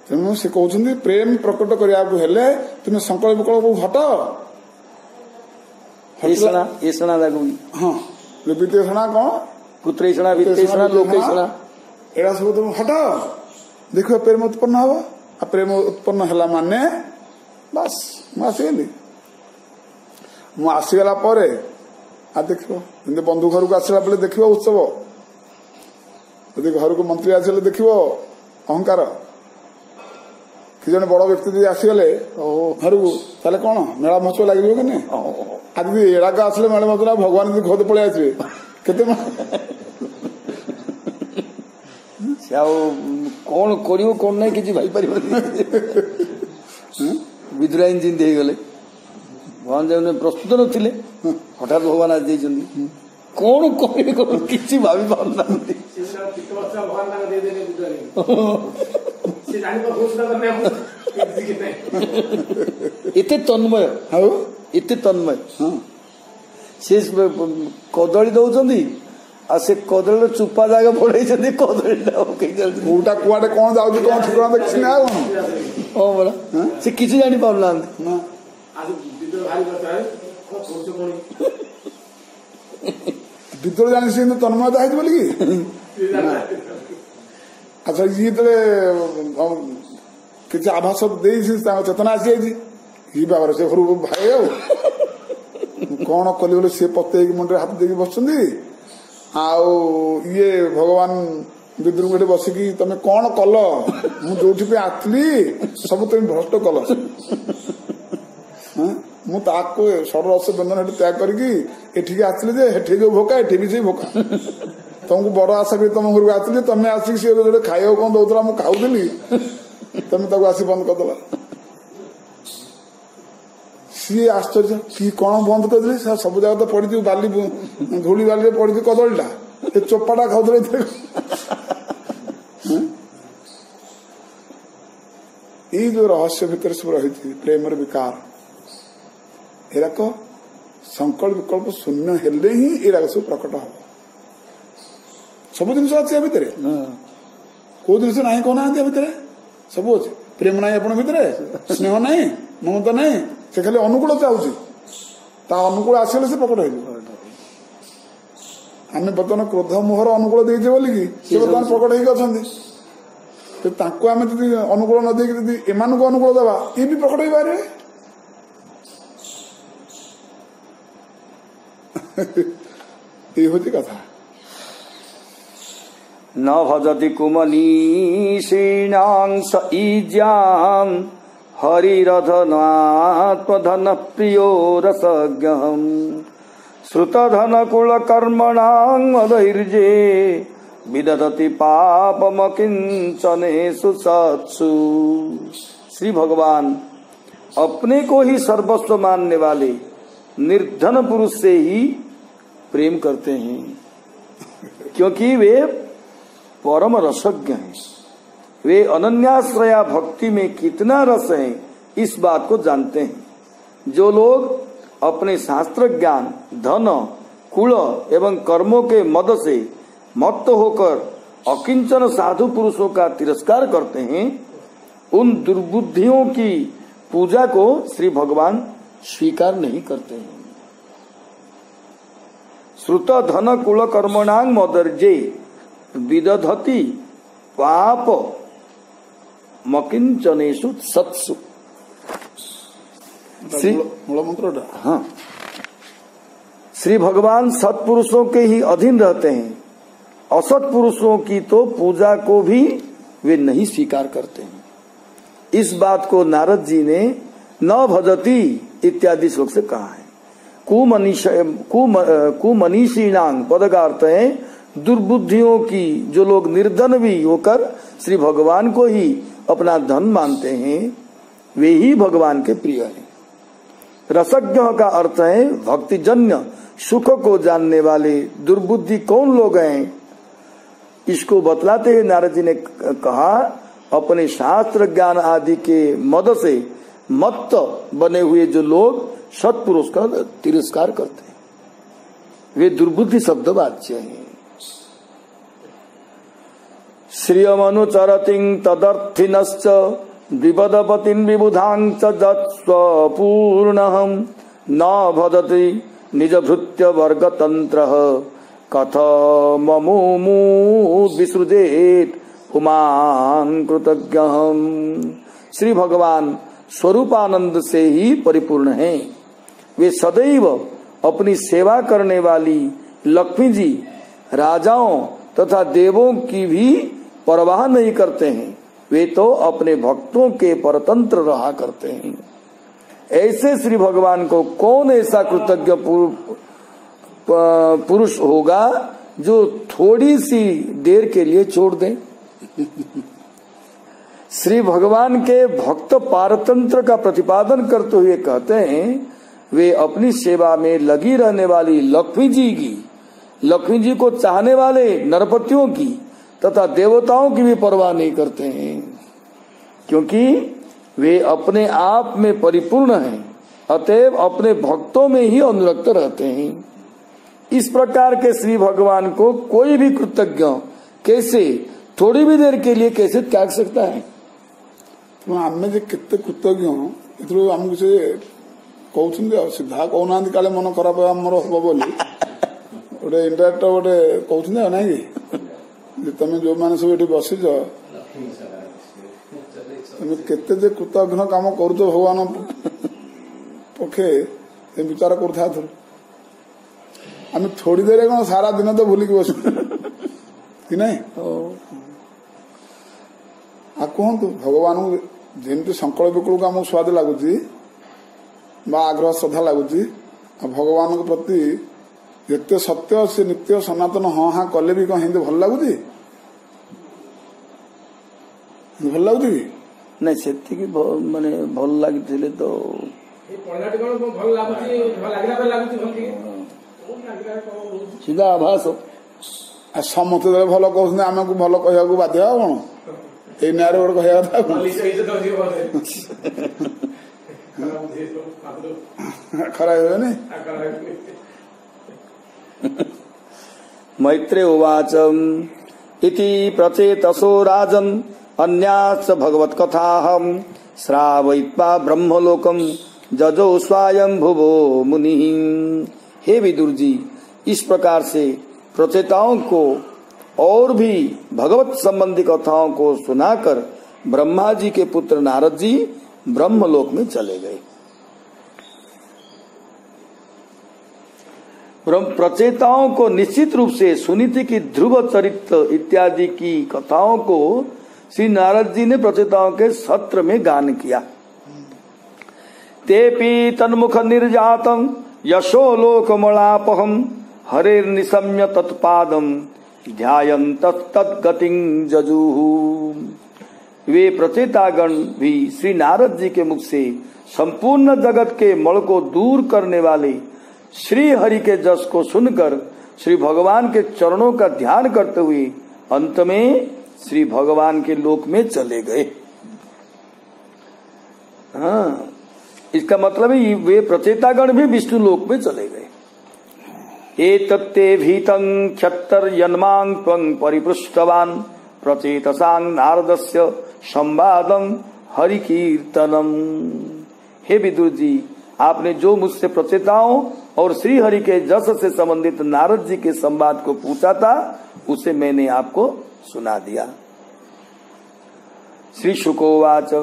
तेणु से कहते प्रेम प्रकट करने तुम्हें संकल्प विकल्प हट हाँ विदेशणा कौन पुत्रेषणा वित्तेषणा लोकेषणा एड़ा सब तुम हट देख प्रेम उत्पन्न हम आ प्रेम उत्पन्न है माने बस मुझे आसीगला देख बंधु घर को आसला बेले देख उत्सव यदि घर को मंत्री आसले देख अहंकार कि जन बड़ व्यक्ति आसीगले घर को ताले कौन मेला महोत्सव लगे कि नहीं आज एड़ाक आसले मेला महोत्सव भगवान यदि खोद पलि आसवे केते कौन करियो कौन नहीं किसी भाई पार विद्राइन जिंद हो गले भगवान जब प्रस्तुत नथिले हठात भगवान आज कौन कौन किसी भाभी पारना एते तन्मय से कदली दौरान आ से कदली चुपा जागा पड़े कदलीटा कुआडे कौन जाऊँ कौन ठिकाना देखी ना हाँ बड़ा से किसी जानी पाना विद्रोह जानी से तन्मयता है बोली अच्छा ये किसी आभास दे चेतना आसी ये बाबर से घर भाई कौन कली बोले सी पते मुंडे हाथ देकी बस ये भगवान विद्रोह बसिकी तुम कौन कल मुझे आसली सब तुम भ्रष्ट कल मुझे सरस व्यंजन त्याग करके आसली जे जो भोका एठी भी से भोका तुमको बड़ आशा भी तुम घर को आसली तुम आसिक सी खाइबा कौन दौला मुझे खाऊली तुम आसी बंद करदेला सी आश्चर्य कि कौन बंद करदेली सब जगह तो पड़ी बाली धूली बाली पड़ी कदलीटा चोपाटा खाऊ ये जो रहस्य भितर सब रही प्रेम विकार एराक संकल्प विकल्प शून्य हेले ही एराक सब प्रकट हम सब जिन अच्छे भितर कौ जिन ना कहना भितर सब अच्छे प्रेम ना आप भितर स्नेह ना ममता ना से खाली अनुकूल चाहूँ अनुकूल आसगले से प्रकट हो आम बर्तमान क्रोध मोहर अनुकूल देचे बोलिकी सी बर्तमान प्रकट होकर आम जी अनुकूल न देकी एम अनुकूल दवा ये भी प्रकट हो पारे ये हूँ कथा न भजति कुमनीषीणां स ईज्यां हरिरधनात्मधन प्रियो रसज्ञम् श्रुतधन कुल कर्मणां मदैर्ये विदधति पापमकिंचनेषु सत्सु। श्री भगवान अपने को ही सर्वस्व मानने वाले निर्धन पुरुष से ही प्रेम करते हैं, क्योंकि वे परम रसज्ञ हैं। वे अनन्याश्रया भक्ति में कितना रस है इस बात को जानते हैं। जो लोग अपने शास्त्र ज्ञान, धन, कुल एवं कर्मों के मद से मत्त होकर अकिंचन साधु पुरुषों का तिरस्कार करते हैं, उन दुर्बुद्धियों की पूजा को श्री भगवान स्वीकार नहीं करते हैं। श्रुत धन कुल कर्मणांग मदर्जे विदधति पाप मकिंचनेषु सत्सु। मूल मंत्र। हाँ, श्री भगवान सत्पुरुषों के ही अधीन रहते हैं। असत पुरुषों की तो पूजा को भी वे नहीं स्वीकार करते हैं। इस बात को नारद जी ने न भजती इत्यादि श्लोक से कहा है। कुमनीषीणांग पद का अर्थ है दुर्बुद्धियों की, जो लोग निर्धन भी होकर श्री भगवान को ही अपना धन मानते हैं, वे ही भगवान के प्रिय हैं। रसज्ञ का अर्थ है भक्तिजन्य सुख को जानने वाले। दुर्बुद्धि कौन लोग हैं, इसको बतलाते हुए नारद जी ने कहा, अपने शास्त्र ज्ञान आदि के मद से मत्त बने हुए जो लोग सत्पुरुष का तिरस्कार करते हैं, वे दुर्बुद्धि शब्द वाच्य हैं। श्रियमनुचरतिं तदर्थिनश्च विपदपतिं विबुधां च जत्स्वपूर्णहं न भजति निजभृत्य वर्गतन्त्रः कथममुमु विसृजेत पुमान् कृतज्ञहम्। श्री भगवान स्वरूपानंद से ही परिपूर्ण हैं। वे सदैव अपनी सेवा करने वाली लक्ष्मी जी, राजाओं तथा देवों की भी परवाह नहीं करते हैं। वे तो अपने भक्तों के परतंत्र रहा करते हैं। ऐसे श्री भगवान को कौन ऐसा कृतज्ञ पुरुष होगा जो थोड़ी सी देर के लिए छोड़ दे। श्री भगवान के भक्त पारतंत्र का प्रतिपादन करते हुए कहते हैं, वे अपनी सेवा में लगी रहने वाली लक्ष्मी जी को चाहने वाले नरपतियों की तथा देवताओं की भी परवाह नहीं करते हैं, क्योंकि वे अपने आप में परिपूर्ण हैं। अतएव अपने भक्तों में ही अनुरक्त रहते हैं। इस प्रकार के श्री भगवान को कोई भी कृतज्ञ कैसे थोड़ी भी देर के लिए कैसे त्याग सकता है। आमे जे केते कृतज्ञ एथरो हमको से कहउछन सीधा कहना काले मन खराब हमर हबो बोली ओटे इंटरनेट ओटे कहउछन नै कि तमे जो माने सब एठी बसिज तमे केते जे कृतज्ञ काम करतो भगवान पखे ए विचार करथा थो आमे थोड़ी देर कोन सारा दिन तो भूली के बस कि नै आ कहतु भगवान जमी संकल्प विकल आमको स्वाद लगुच आग्रह श्रद्धा लगुच भगवान प्रति जिते सत्य से नित्य सनातन हाँ हाँ कले भी कौन हिंदी भल लगुच भल लगुच कि नहीं से माने भल लगी तो सीधा आभास समस्ते भल कहते आम को भल कह बाध्य कौन ये नारे गोटे कह खराब मैत्रे उवाच इति प्रचेतसो राजन् अन्याश्च भगवत कथाहं श्रावयित्वा ब्रह्मलोकं जजो स्वयंभुवो मुनि। हे विदुर जी, इस प्रकार से प्रचेताओं को और भी भगवत संबंधी कथाओं को सुनाकर ब्रह्मा जी के पुत्र नारद जी ब्रह्मलोक में चले गए। प्रचेताओं को निश्चित रूप से सुनीति की ध्रुव चरित्र इत्यादि की कथाओं को श्री नारद जी ने प्रचेताओं के सत्र में गान किया। तेपि तन्मुख निर्जातम यशो लोकमलापहम हरेर निशम्य तत्पादम ध्यायं तत्गतिं जजुहु। वे प्रचेतागण भी श्री नारद जी के मुख से संपूर्ण जगत के मल को दूर करने वाले श्री हरि के जस को सुनकर श्री भगवान के चरणों का ध्यान करते हुए अंत में श्री भगवान के लोक में चले गए। हाँ, इसका मतलब है वे प्रचेतागण भी विष्णु लोक में चले गए। एतत्ते भीतं क्षत्तर्यन्मां त्वं परिपृष्टवान् प्रचेतसां नारदस्य संवादं हरिकीर्तनम। हे विदुर जी, आपने जो मुझसे प्रचेताओं और श्री हरि के जस से संबंधित नारद जी के संवाद को पूछा था उसे मैंने आपको सुना दिया। श्री शुकोवाच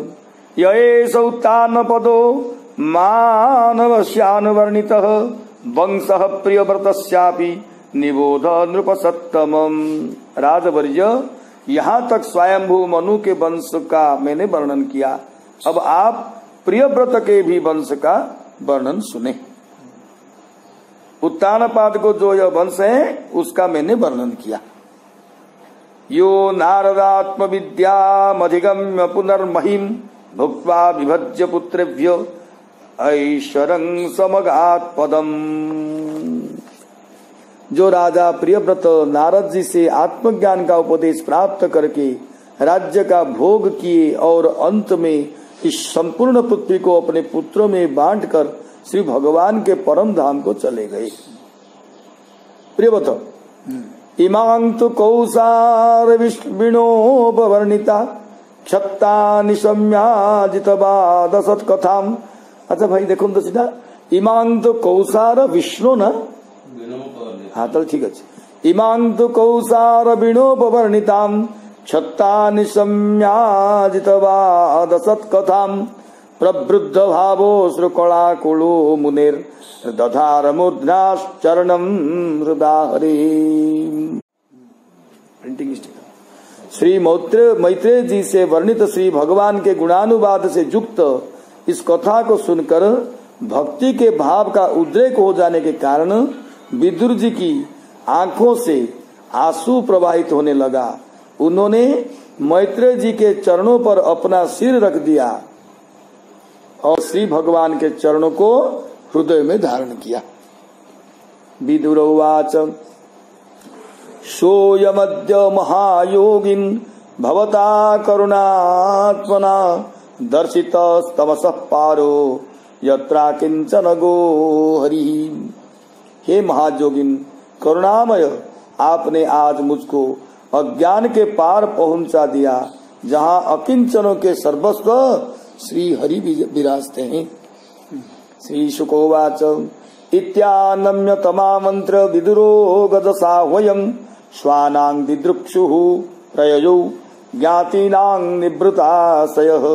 येष उत्तानपदो मानवस्यानुवर्णितः वंशः प्रियव्रतस्यापि निबोध नृपसत्तमम्। राजवर्य, यहाँ तक स्वयंभू मनु के वंश का मैंने वर्णन किया, अब आप प्रियव्रत के भी वंश का वर्णन सुने। उत्तानपाद को जो यह वंश है उसका मैंने वर्णन किया। यो नारदात्म विद्यामधिगम्य पुनर्महिम भुक्त्वा विभज्य पुत्रेभ्यो ऐश्वरं समगात् पदम। जो राजा प्रियव्रत नारद जी से आत्मज्ञान का उपदेश प्राप्त करके राज्य का भोग किए और अंत में इस संपूर्ण पृथ्वी को अपने पुत्रों में बांटकर श्री भगवान के परम धाम को चले गए। प्रियव्रत इमां तु कौसार विष्णोपवर्णिता क्षत्ता निशम्याजितवाद सत्कथाम। अच्छा भाई देखो तो सीधा इमां तु कौसार विष्णु ना, हाँ चल ठीक अच्छे। इमां तु कौसार विणोपवर्णिताम क्षत्ता निशम्याजितवाद सत्कथाम प्रवृद्ध भावो श्रुकलाकुलो मुनेर दधार मूर्ध्नाश्चरणं हृदाहरे। श्री मैत्रेय जी से वर्णित श्री भगवान के गुणानुवाद से युक्त इस कथा को सुनकर भक्ति के भाव का उद्रेक हो जाने के कारण विदुर जी की आंखों से आंसू प्रवाहित होने लगा। उन्होंने मैत्रेय जी के चरणों पर अपना सिर रख दिया और श्री भगवान के चरणों को हृदय में धारण किया। विदुर उवाच सोऽयमद्य महायोगिन भवता करुणात्मना दर्शितस्तमसः पारो यत्रा किंचन गो हरि। हे महायोगिन करुणामय, आपने आज मुझको अज्ञान के पार पहुंचा दिया जहाँ अकिंचनों के सर्वस्व श्री हरि विराजते हैं। श्री शुकोवाच इत्यानम्य तमामंत्र विदुरो गदसाह्वयम् श्वानां दिदृक्षुः प्रययौ ज्ञातीनां निवृताशयः।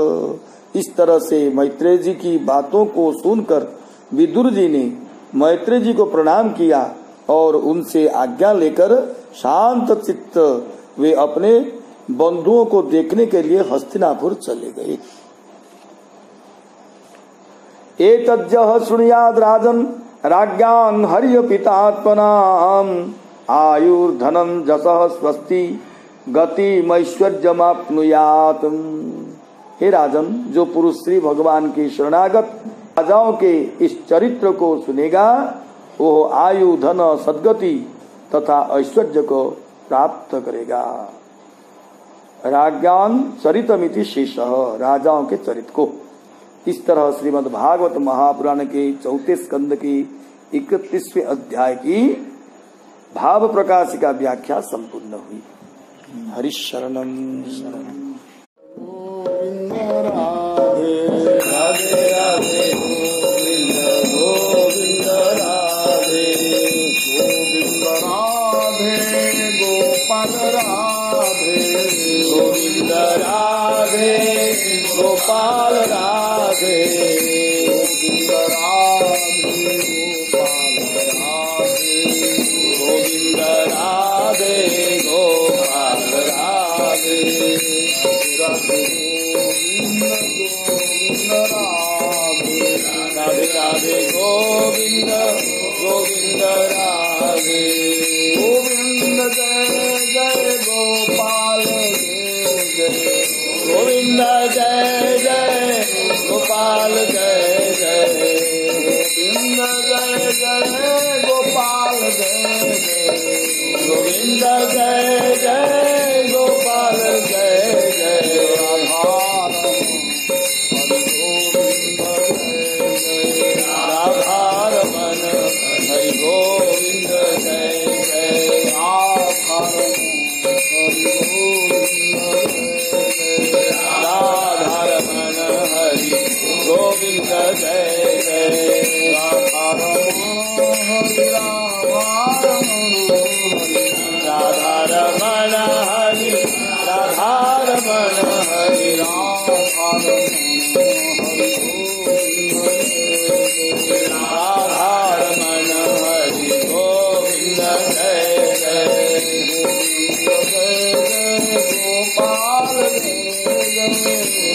इस तरह से मैत्रेय जी की बातों को सुनकर विदुर जी ने मैत्रेय जी को प्रणाम किया और उनसे आज्ञा लेकर शांत चित्त वे अपने बंधुओं को देखने के लिए हस्तिनापुर चले गए। एतज्जः शृणुयाद् राजन् राज्ञां हर्य पितात्मनाम् आयुर्धनं जसः स्वस्ति गतिमैश्वर्यमाप्नुयात्। हे राजन, जो पुरुष श्री भगवान की शरणागत राजाओं के इस चरित्र को सुनेगा वो आयु धन सद्गति तथा ऐश्वर्य को प्राप्त करेगा। राज्ञान चरितमिति शेषः, राजाओं के चरित्र को। इस तरह श्रीमद् भागवत महापुराण के 4 स्कंद की 31वें अध्याय की भाव प्रकाशिका व्याख्या संपूर्ण हुई। हरिशरणम शरणम। राधे राधे राधे गोविंद गोविंद राधे गोविंद राधे गोपाल राधे गोविंद राधे गोपाल राधे गोविंद राधे गोपाल राधे गोविंद जय जय गोपाल जय जय गोविंद जय जय गोपाल जय जय गोविंद जय जय गोपाल जय जय राधारमण हरि गोविंद जय जय राधारमण हरि गोविंद जय जय राधारमण हरि राधारमण हरि राधारमण हरि गोविंद जय जय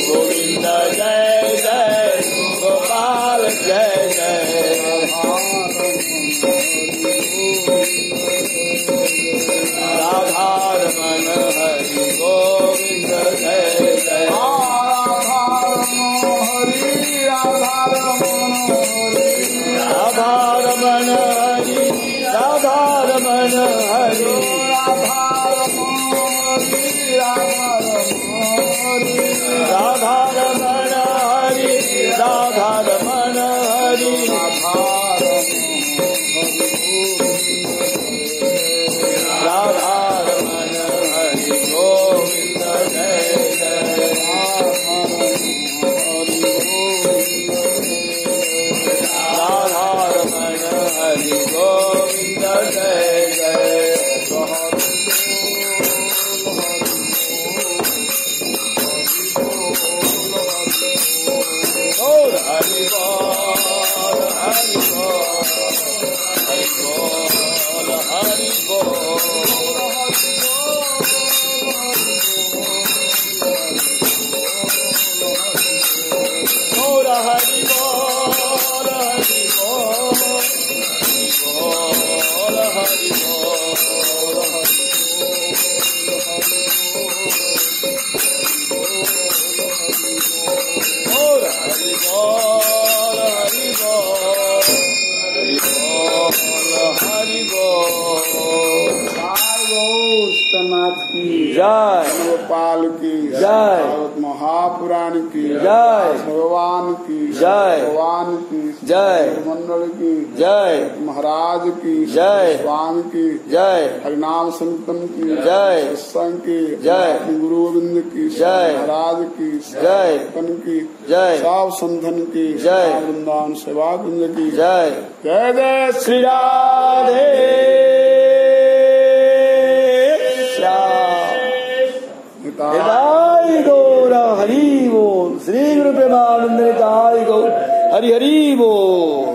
गोविंद जय जय गोपाल जय जय राधारमण हरि गोविंद जय जय राधारमण हरि राधारमण हरि राधारमण हरि राधारमण हरि राधारमण हरि गोविंद जय जय राधारमण हरि गोविंद जय जय और हरि बोल हरि बोल हरि बोल हरि बोल और हरि बोल हरि बोल हरि बोल और हरि बोल हरि बोल हरि बोल हरि बोल नाथ की जय गोपाल की जय महापुराण की जय भगवान की जय भगवान की जय मंडल की जय महाराज की जय स्वामी की जय हरिनाम संतन की जय सत्संग की जय गुरु गोविंद की जय महाराज की जय कन की जय सब संधन की जय वृंदावन सेवा कुंज की जय जय जय श्री राधे निताय गौर हरि बोल श्री गुरु प्रेमानंद निताय गौर हरि हरि बोल।